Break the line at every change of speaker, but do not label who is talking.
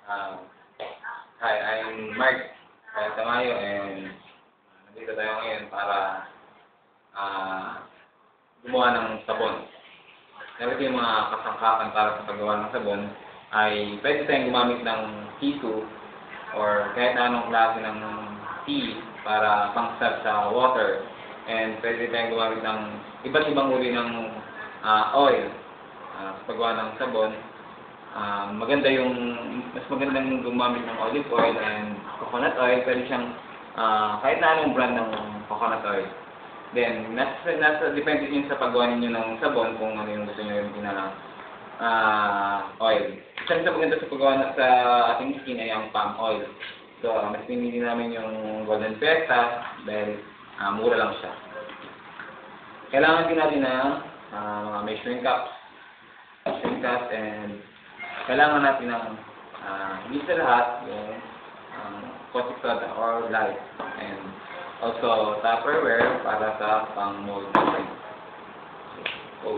Uh, Hi, I'm Mark Tamayo, and nandito tayo ngayon para gumawa ng sabon. Ito yung mga kasangkapan para sa paggawa ng sabon ay pwede tayong gumamit ng T2 or kahit anong klase ng tea para pang-start sa water, and pwede tayong gumamit ng iba't ibang uri ng oil sa paggawa ng sabon. Mas magandang gumamit ng olive oil and coconut oil. Pwede siyang kahit na anong brand ng coconut oil. Then, depende yun sa paggawa ninyo ng sabon kung ano yung gusto nyo yung oil. Isa rin sa maganda sa paggawa sa ating skin ay ang palm oil. So, mas pinili namin yung Golden Pesta dahil mura lang siya. Kailangan din natin ng mga measuring cups. And kailangan natin ng hindi sa lahat yung caustic soda or lye, and also Tupperware para sa pang-mold. Oh.